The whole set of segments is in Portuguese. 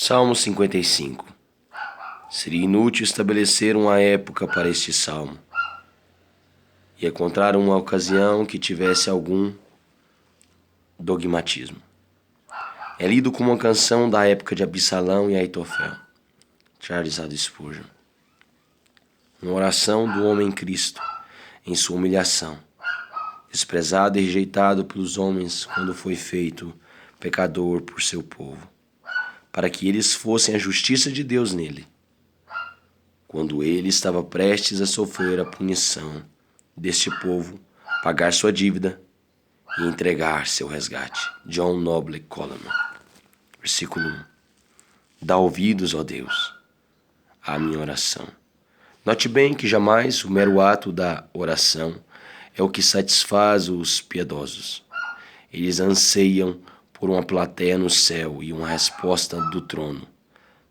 Salmo 55. Seria inútil estabelecer uma época para este salmo e encontrar uma ocasião que tivesse algum dogmatismo. É lido como uma canção da época de Absalão e Aitofel. Charles A. Spurgeon. Uma oração do homem Cristo em sua humilhação, desprezado e rejeitado pelos homens quando foi feito pecador por seu povo, para que eles fossem a justiça de Deus nele, quando ele estava prestes a sofrer a punição deste povo, pagar sua dívida e entregar seu resgate. John Noble Coleman. Versículo 1. Dá ouvidos, ó Deus, à minha oração. Note bem que jamais o mero ato da oração é o que satisfaz os piedosos. Eles anseiam por uma plateia no céu e uma resposta do trono.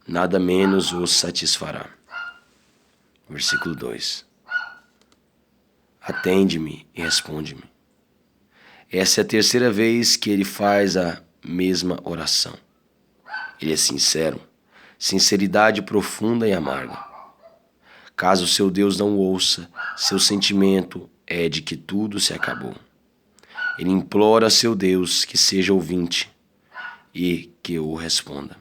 Nada menos os satisfará. Versículo 2. Atende-me e responde-me. Essa é a terceira vez que ele faz a mesma oração. Ele é sincero, sinceridade profunda e amarga. Caso seu Deus não o ouça, seu sentimento é de que tudo se acabou. Ele implora a seu Deus que seja ouvinte e que o responda.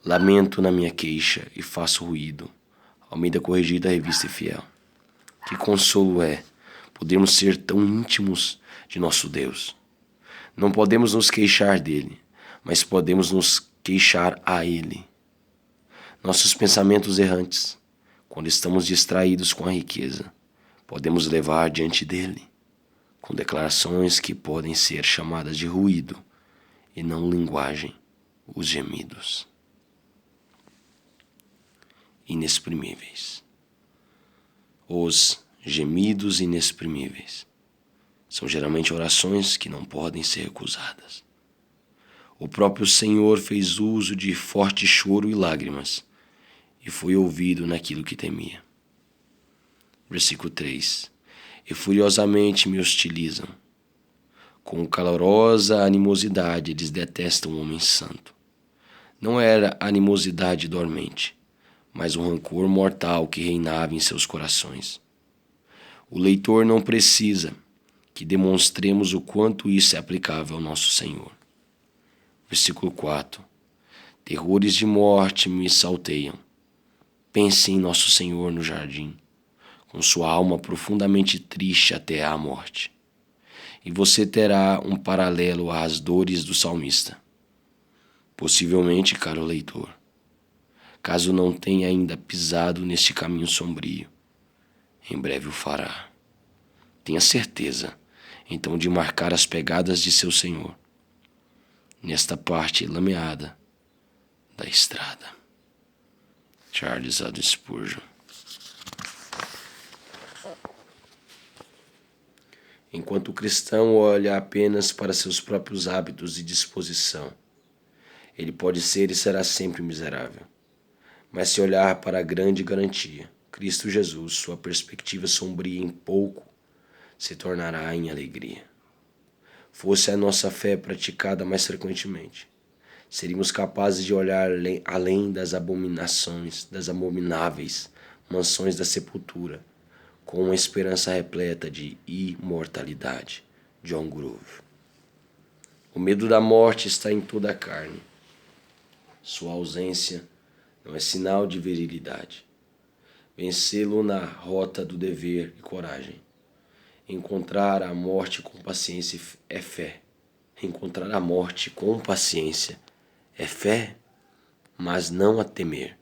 Lamento na minha queixa e faço ruído. Almeida Corrigida, Revista e Fiel. Que consolo é podermos ser tão íntimos de nosso Deus. Não podemos nos queixar dele, mas podemos nos queixar a ele. Nossos pensamentos errantes, quando estamos distraídos com a riqueza, podemos levar diante dele, com declarações que podem ser chamadas de ruído e não linguagem, os gemidos inexprimíveis. Os gemidos inexprimíveis são geralmente orações que não podem ser recusadas. O próprio Senhor fez uso de forte choro e lágrimas e foi ouvido naquilo que temia. Versículo 3. E furiosamente me hostilizam. Com calorosa animosidade eles detestam o homem santo. Não era animosidade dormente, mas um rancor mortal que reinava em seus corações. O leitor não precisa que demonstremos o quanto isso é aplicável ao nosso Senhor. Versículo 4. Terrores de morte me salteiam. Pense em nosso Senhor no jardim, com sua alma profundamente triste até à morte. E você terá um paralelo às dores do salmista. Possivelmente, caro leitor, caso não tenha ainda pisado neste caminho sombrio, em breve o fará. Tenha certeza, então, de marcar as pegadas de seu Senhor nesta parte lameada da estrada. Charles A. Spurgeon. Enquanto o cristão olha apenas para seus próprios hábitos e disposição, ele pode ser e será sempre miserável. Mas se olhar para a grande garantia, Cristo Jesus, sua perspectiva sombria em pouco se tornará em alegria. Fosse a nossa fé praticada mais frequentemente, seríamos capazes de olhar além das abominações, das abomináveis mansões da sepultura, com uma esperança repleta de imortalidade. John Groove. O medo da morte está em toda a carne. Sua ausência não é sinal de virilidade. Vencê-lo na rota do dever e coragem. Encontrar a morte com paciência é fé. Encontrar a morte com paciência é fé, mas não a temer.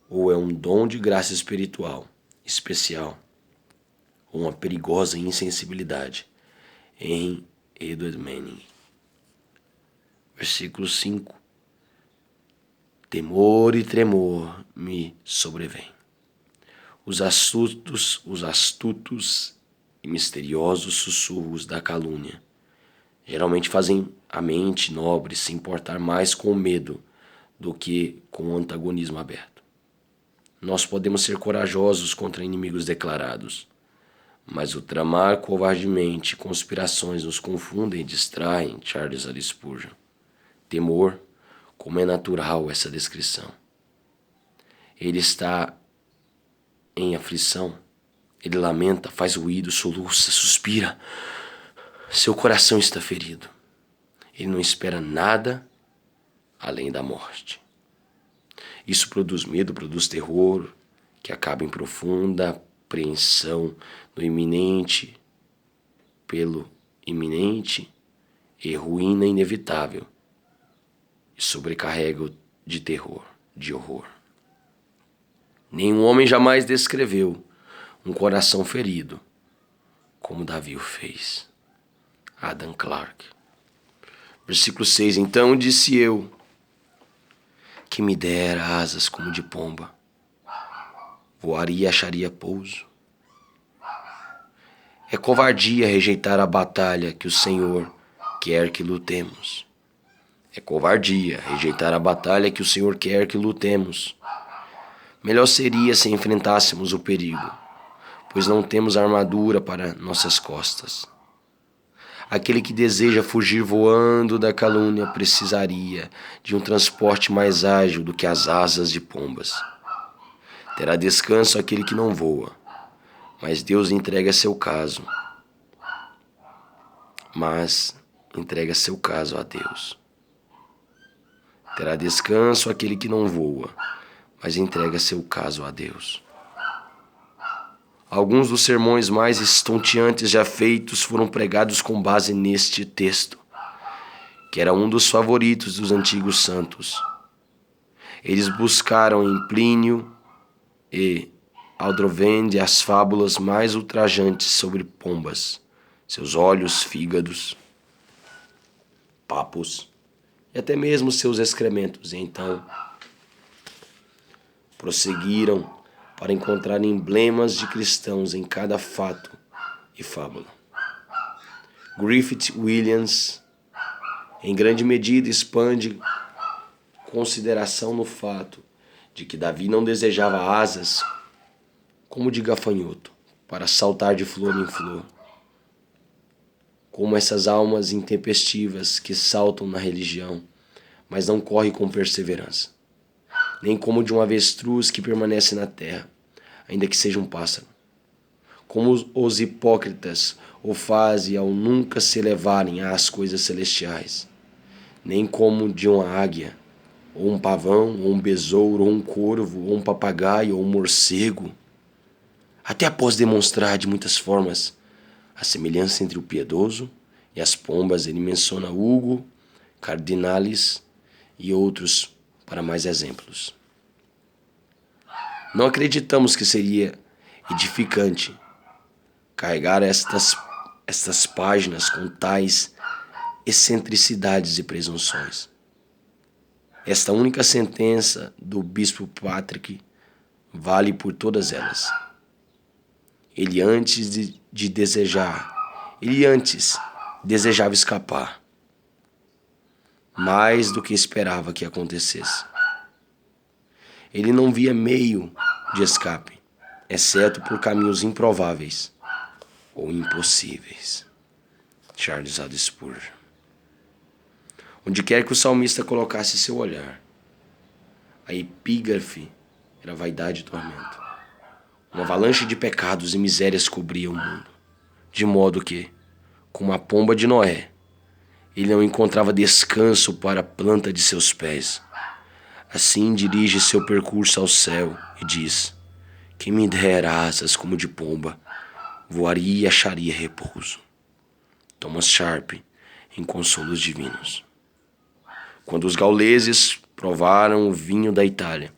Ou é um dom de graça espiritual, especial, ou uma perigosa insensibilidade. Em Edward Manning. Versículo 5. Temor e tremor me sobrevêm. Os astutos e misteriosos sussurros da calúnia geralmente fazem a mente nobre se importar mais com o medo do que com o antagonismo aberto. Nós podemos ser corajosos contra inimigos declarados, mas o tramar covardemente conspirações nos confundem e distraem. Charles A. Spurgeon. Temor, Como é natural essa descrição. Ele está em aflição, ele lamenta, faz ruído, soluça, suspira. Seu coração está ferido. Ele não espera nada além da morte. Isso produz medo, produz terror, que acaba em profunda apreensão do iminente, pelo iminente e ruína inevitável, e sobrecarrega de terror, de horror. Nenhum homem jamais descreveu um coração ferido como Davi o fez. Adam Clarke. Versículo 6. Então disse eu, que me dera asas como de pomba, voaria e acharia pouso. É covardia rejeitar a batalha que o Senhor quer que lutemos. É covardia rejeitar a batalha que o Senhor quer que lutemos. Melhor seria se enfrentássemos o perigo, pois não temos armadura para nossas costas. Aquele que deseja fugir voando da calúnia precisaria de um transporte mais ágil do que as asas de pombas. Terá descanso aquele que não voa, mas Deus entrega seu caso. A Deus. Terá descanso aquele que não voa, mas entrega seu caso a Deus. Alguns dos sermões mais estonteantes já feitos foram pregados com base neste texto, que era um dos favoritos dos antigos santos. Eles buscaram em Plínio e Aldrovende as fábulas mais ultrajantes sobre pombas, seus olhos, fígados, papos e até mesmo seus excrementos. E então prosseguiram para encontrar emblemas de cristãos em cada fato e fábula. Griffith Williams, em grande medida, expande consideração no fato de que Davi não desejava asas como de gafanhoto, para saltar de flor em flor, como essas almas intempestivas que saltam na religião, mas não correm com perseverança, nem como de um avestruz que permanece na terra, ainda que seja um pássaro, como os hipócritas o fazem ao nunca se elevarem às coisas celestiais, nem como de uma águia, ou um pavão, ou um besouro, ou um corvo, ou um papagaio, ou um morcego. Até após demonstrar de muitas formas a semelhança entre o piedoso e as pombas, ele menciona Hugo, Cardinalis e outros para mais exemplos. Não acreditamos que seria edificante carregar estas páginas com tais excentricidades e presunções. Esta única sentença do bispo Patrick vale por todas elas. Ele antes desejava escapar, mais do que esperava que acontecesse. Ele não via meio de escape, exceto por caminhos improváveis ou impossíveis. Charles A. Spurgeon. Onde quer que o salmista colocasse seu olhar, a epígrafe era vaidade e tormento. Uma avalanche de pecados e misérias cobria o mundo, de modo que, como a pomba de Noé, ele não encontrava descanso para a planta de seus pés. Assim dirige seu percurso ao céu e diz: que me dera asas como de pomba, voaria e acharia repouso. Thomas Sharp, em Consolos Divinos. Quando os gauleses provaram o vinho da Itália,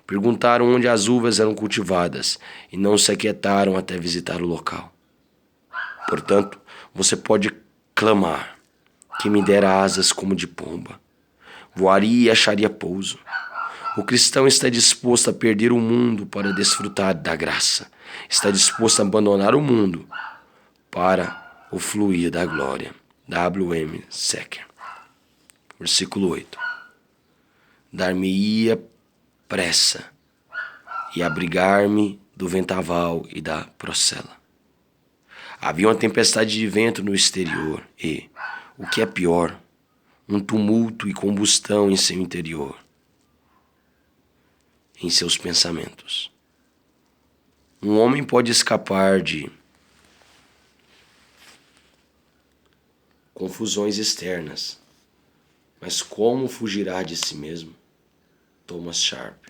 perguntaram onde as uvas eram cultivadas e não se aquietaram até visitar o local. Portanto, você pode clamar: que me dera asas como de pomba, voaria e acharia pouso. O cristão está disposto a perder o mundo para desfrutar da graça. Está disposto a abandonar o mundo para o fluir da glória. W.M. Secker. Versículo 8. Dar-me-ia pressa e abrigar-me do ventaval e da procela. Havia uma tempestade de vento no exterior e, o que é pior, um tumulto e combustão em seu interior, em seus pensamentos. Um homem pode escapar de confusões externas, mas como fugirá de si mesmo? Thomas Sharp.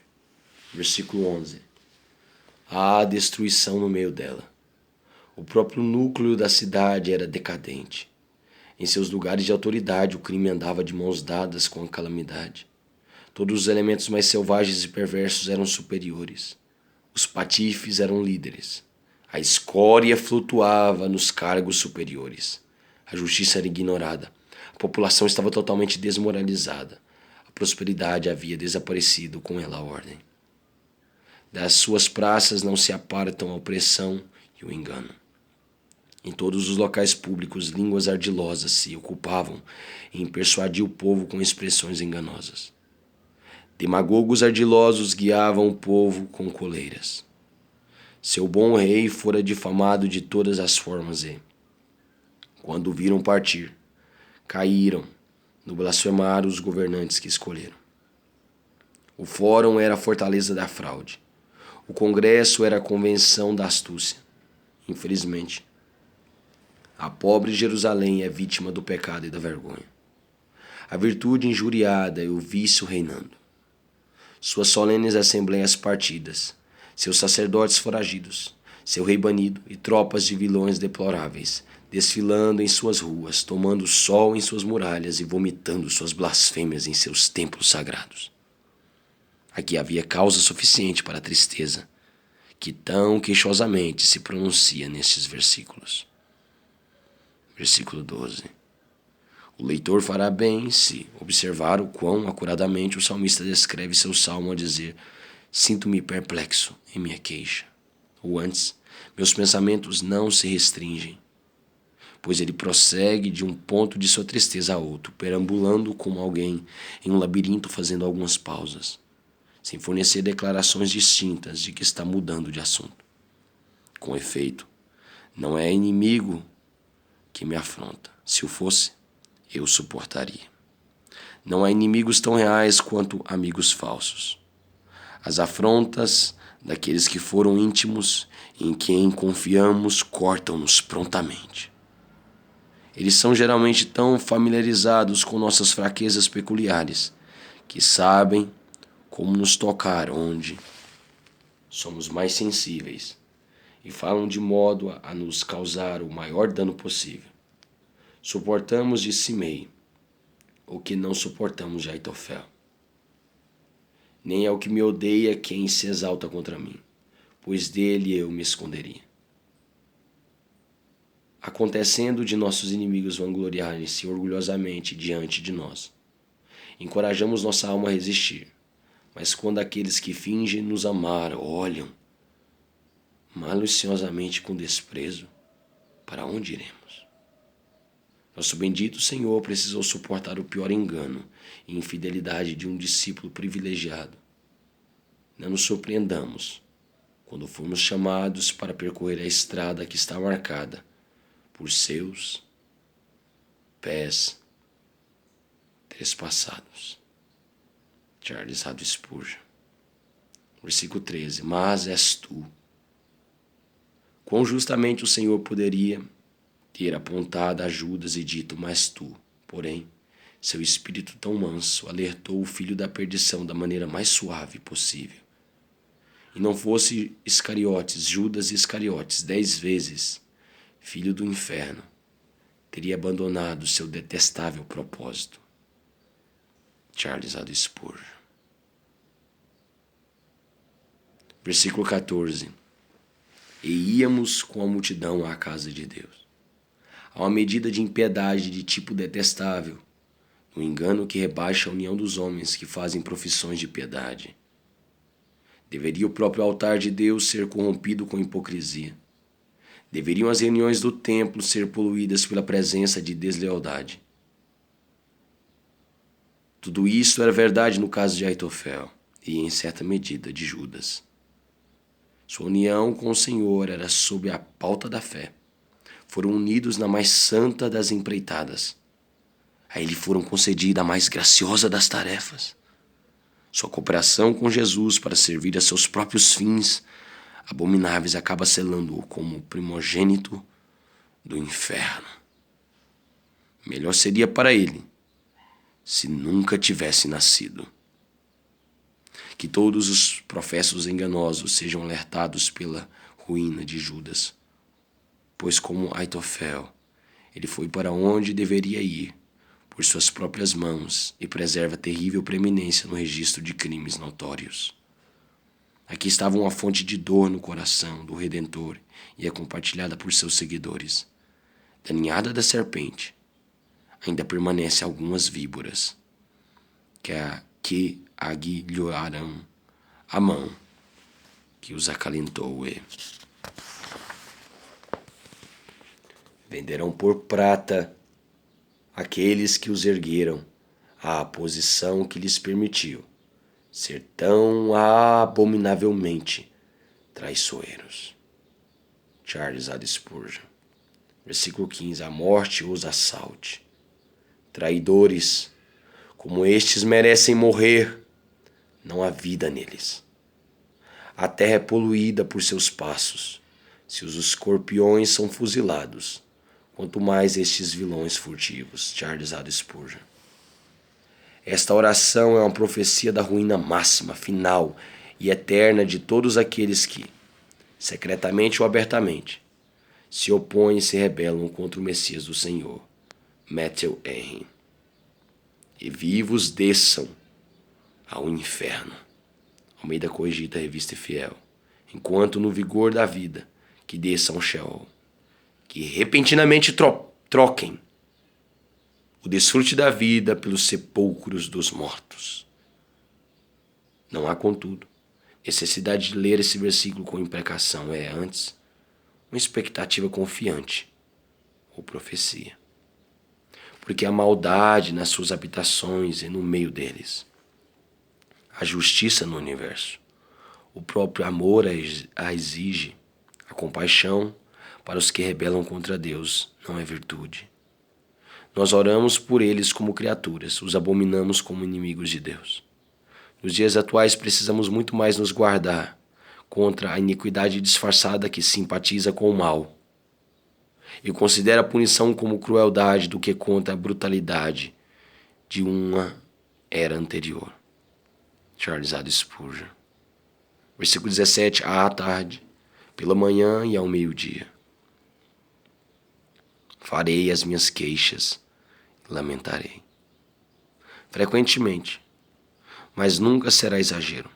Versículo 11. Há destruição no meio dela. O próprio núcleo da cidade era decadente. Em seus lugares de autoridade, o crime andava de mãos dadas com a calamidade. Todos os elementos mais selvagens e perversos eram superiores. Os patifes eram líderes. A escória flutuava nos cargos superiores. A justiça era ignorada. A população estava totalmente desmoralizada. A prosperidade havia desaparecido, com ela a ordem. Das suas praças não se apartam a opressão e o engano. Em todos os locais públicos, línguas ardilosas se ocupavam em persuadir o povo com expressões enganosas. Demagogos ardilosos guiavam o povo com coleiras. Seu bom rei fora difamado de todas as formas e, quando o viram partir, caíram no blasfemar os governantes que escolheram. O fórum era a fortaleza da fraude. O congresso era a convenção da astúcia. Infelizmente, a pobre Jerusalém é vítima do pecado e da vergonha. A virtude injuriada e o vício reinando. Suas solenes assembleias partidas, seus sacerdotes foragidos, seu rei banido e tropas de vilões deploráveis, desfilando em suas ruas, tomando sol em suas muralhas e vomitando suas blasfêmias em seus templos sagrados. Aqui havia causa suficiente para a tristeza, que tão queixosamente se pronuncia nestes versículos. Versículo 12. O leitor fará bem se observar o quão acuradamente o salmista descreve seu salmo a dizer: sinto-me perplexo em minha queixa. Ou antes, meus pensamentos não se restringem. Pois ele prossegue de um ponto de sua tristeza a outro, perambulando como alguém em um labirinto fazendo algumas pausas, sem fornecer declarações distintas de que está mudando de assunto. Com efeito, não é inimigo que me afronta. Se o fosse, eu suportaria. Não há inimigos tão reais quanto amigos falsos. As afrontas daqueles que foram íntimos e em quem confiamos cortam-nos prontamente. Eles são geralmente tão familiarizados com nossas fraquezas peculiares que sabem como nos tocar onde somos mais sensíveis e falam de modo a nos causar o maior dano possível. Suportamos de Simei o que não suportamos de Aitofel. Nem é o que me odeia quem se exalta contra mim, pois dele eu me esconderia. Acontecendo de nossos inimigos vangloriarem-se orgulhosamente diante de nós, encorajamos nossa alma a resistir, mas quando aqueles que fingem nos amar olham maliciosamente com desprezo, para onde iremos? Nosso bendito Senhor precisou suportar o pior engano e infidelidade de um discípulo privilegiado. Não nos surpreendamos quando formos chamados para percorrer a estrada que está marcada por seus pés trespassados. Charles Haddon Spurgeon. Versículo 13. Mas és tu. Quão justamente o Senhor poderia ter apontado a Judas e dito: mas tu, porém, seu espírito tão manso, alertou o filho da perdição da maneira mais suave possível. E não fosse Iscariotes, Judas Iscariotes, 10 vezes, filho do inferno, teria abandonado seu detestável propósito. Charles Haddon Spurgeon. Versículo 14. E íamos com a multidão à casa de Deus. Há uma medida de impiedade de tipo detestável, no engano que rebaixa a união dos homens que fazem profissões de piedade. Deveria o próprio altar de Deus ser corrompido com hipocrisia. Deveriam as reuniões do templo ser poluídas pela presença de deslealdade. Tudo isso era verdade no caso de Aitofel e, em certa medida, de Judas. Sua união com o Senhor era sob a pauta da fé. Foram unidos na mais santa das empreitadas. A ele foram concedidas a mais graciosa das tarefas. Sua cooperação com Jesus para servir a seus próprios fins abomináveis acaba selando-o como o primogênito do inferno. Melhor seria para ele se nunca tivesse nascido. Que todos os professos enganosos sejam alertados pela ruína de Judas, pois como Aitofel, ele foi para onde deveria ir, por suas próprias mãos, e preserva terrível preeminência no registro de crimes notórios. Aqui estava uma fonte de dor no coração do Redentor e é compartilhada por seus seguidores. Da ninhada da serpente ainda permanecem algumas víboras que aguilharão a mão que os acalentou e venderão por prata aqueles que os ergueram à posição que lhes permitiu ser tão abominavelmente traiçoeiros. Charles A. Spurgeon. Versículo 15. A morte os assalte. Traidores como estes merecem morrer, não há vida neles. A terra é poluída por seus passos. Se os escorpiões são fuzilados, quanto mais estes vilões furtivos. Charles A. Spurgeon. Esta oração é uma profecia da ruína máxima, final e eterna de todos aqueles que, secretamente ou abertamente, se opõem e se rebelam contra o Messias do Senhor. Matthew Henry. E vivos desçam ao inferno. Almeida Corrigida, Revista e Fiel. Enquanto no vigor da vida que desçam ao Sheol, que repentinamente troquem o desfrute da vida pelos sepulcros dos mortos. Não há, contudo, necessidade de ler esse versículo com imprecação. É, antes, uma expectativa confiante ou profecia. Porque a maldade nas suas habitações e no meio deles, a justiça no universo, o próprio amor a exige, a compaixão para os que rebelam contra Deus não é virtude. Nós oramos por eles como criaturas, os abominamos como inimigos de Deus. Nos dias atuais precisamos muito mais nos guardar contra a iniquidade disfarçada que simpatiza com o mal e considera a punição como crueldade do que contra a brutalidade de uma era anterior. Charles A. Spurgeon. Versículo 17. À tarde, pela manhã e ao meio-dia, farei as minhas queixas e lamentarei. Frequentemente, mas nunca será exagero.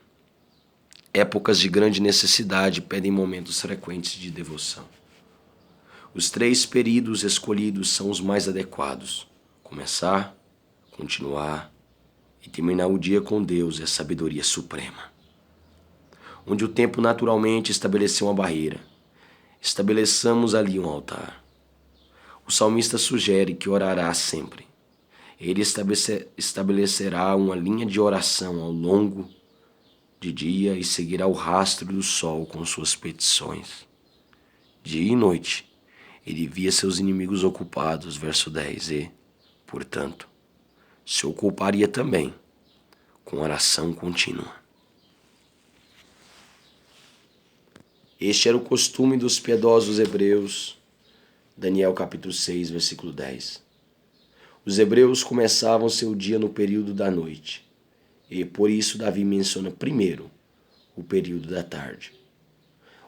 Épocas de grande necessidade pedem momentos frequentes de devoção. Os 3 períodos escolhidos são os mais adequados. Começar, continuar e terminar o dia com Deus é a sabedoria suprema. Onde o tempo naturalmente estabeleceu uma barreira, estabeleçamos ali um altar. O salmista sugere que orará sempre. Ele estabelecerá uma linha de oração ao longo de dia e seguirá o rastro do sol com suas petições. Dia e noite, ele via seus inimigos ocupados, verso 10, e, portanto, se ocuparia também com oração contínua. Este era o costume dos piedosos hebreus. Daniel capítulo 6, versículo 10. Os hebreus começavam seu dia no período da noite, e por isso Davi menciona primeiro o período da tarde.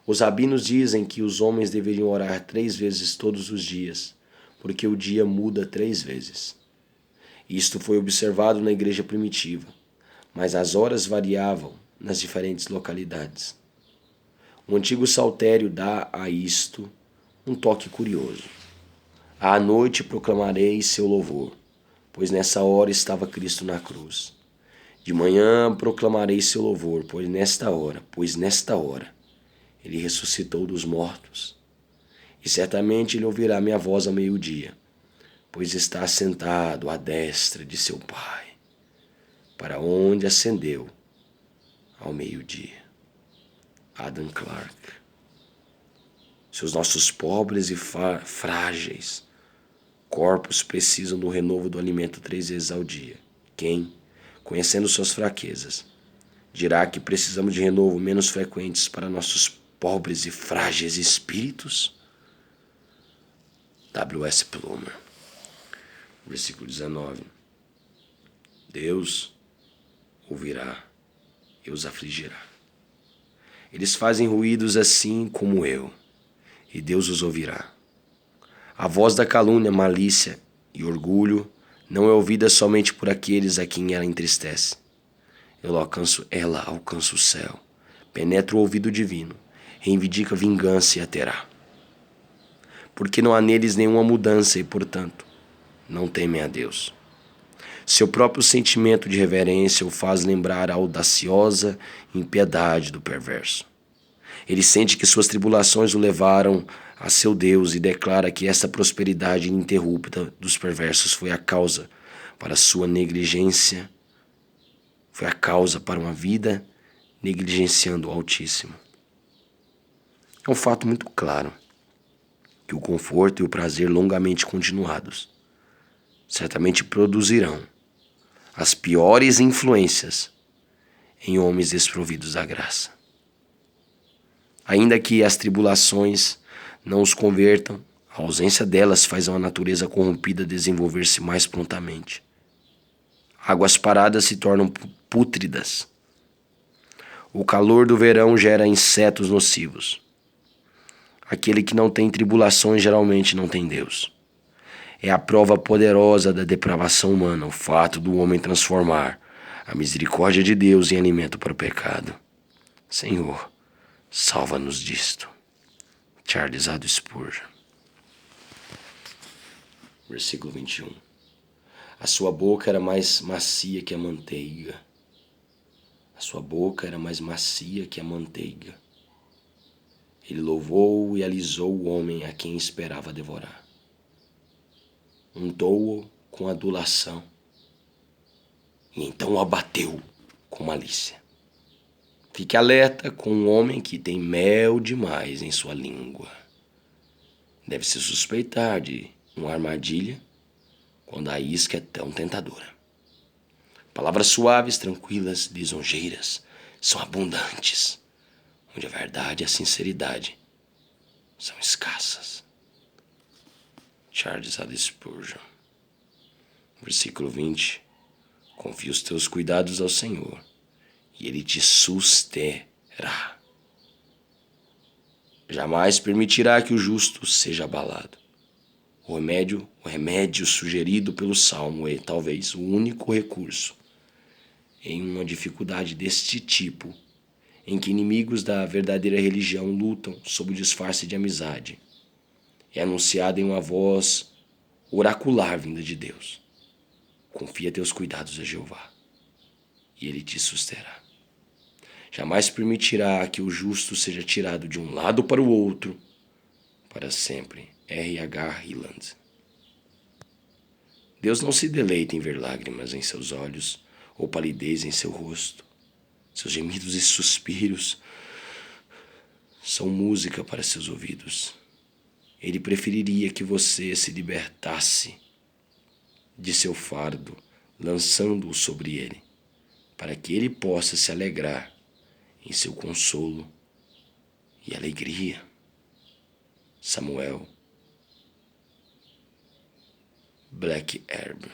Os rabinos dizem que os homens deveriam orar 3 vezes todos os dias, porque o dia muda 3 vezes. Isto foi observado na igreja primitiva, mas as horas variavam nas diferentes localidades. O antigo saltério dá a isto um toque curioso. À noite proclamarei seu louvor, pois nessa hora estava Cristo na cruz. De manhã proclamarei seu louvor, pois nesta hora, ele ressuscitou dos mortos. E certamente ele ouvirá minha voz ao meio-dia, pois está assentado à destra de seu Pai, para onde ascendeu ao meio-dia. Adam Clarke. Se os nossos pobres e frágeis Corpos precisam do renovo do alimento 3 vezes ao dia. Quem, conhecendo suas fraquezas, dirá que precisamos de renovo menos frequentes para nossos pobres e frágeis espíritos? W.S. Plumer. Versículo 19. Deus ouvirá e os afligirá. Eles fazem ruídos assim como eu, e Deus os ouvirá. A voz da calúnia, malícia e orgulho não é ouvida somente por aqueles a quem ela entristece. Ela alcança o céu, penetra o ouvido divino, reivindica vingança e a terá. Porque não há neles nenhuma mudança e, portanto, não temem a Deus. Seu próprio sentimento de reverência o faz lembrar a audaciosa impiedade do perverso. Ele sente que suas tribulações o levaram a seu Deus e declara que esta prosperidade ininterrupta dos perversos foi a causa para sua negligência, foi a causa para uma vida negligenciando o Altíssimo. É um fato muito claro que o conforto e o prazer longamente continuados certamente produzirão as piores influências em homens desprovidos da graça. Ainda que as tribulações não os convertam, a ausência delas faz a natureza corrompida desenvolver-se mais prontamente. Águas paradas se tornam pútridas. O calor do verão gera insetos nocivos. Aquele que não tem tribulações geralmente não tem Deus. É a prova poderosa da depravação humana, o fato do homem transformar a misericórdia de Deus em alimento para o pecado. Senhor, salva-nos disto. Charles A. Spurgeon. Versículo 21. A sua boca era mais macia que a manteiga. A sua boca era mais macia que a manteiga. Ele louvou e alisou o homem a quem esperava devorar. Untou-o com adulação e então o abateu com malícia. Fique alerta com um homem que tem mel demais em sua língua. Deve-se suspeitar de uma armadilha quando a isca é tão tentadora. Palavras suaves, tranquilas, lisonjeiras são abundantes, onde a verdade e a sinceridade são escassas. Charles A. Spurgeon. Versículo 20. Confia os teus cuidados ao Senhor, e Ele te susterá. Jamais permitirá que o justo seja abalado. O remédio sugerido pelo Salmo é talvez o único recurso em uma dificuldade deste tipo, em que inimigos da verdadeira religião lutam sob o disfarce de amizade. É anunciado em uma voz oracular vinda de Deus. Confia teus cuidados a Jeová, e Ele te susterá. Jamais permitirá que o justo seja tirado de um lado para o outro, para sempre. R.H. Hieland. Deus não se deleita em ver lágrimas em seus olhos ou palidez em seu rosto. Seus gemidos e suspiros são música para seus ouvidos. Ele preferiria que você se libertasse de seu fardo, lançando-o sobre ele, para que ele possa se alegrar em seu consolo e alegria. Samuel Black Herb.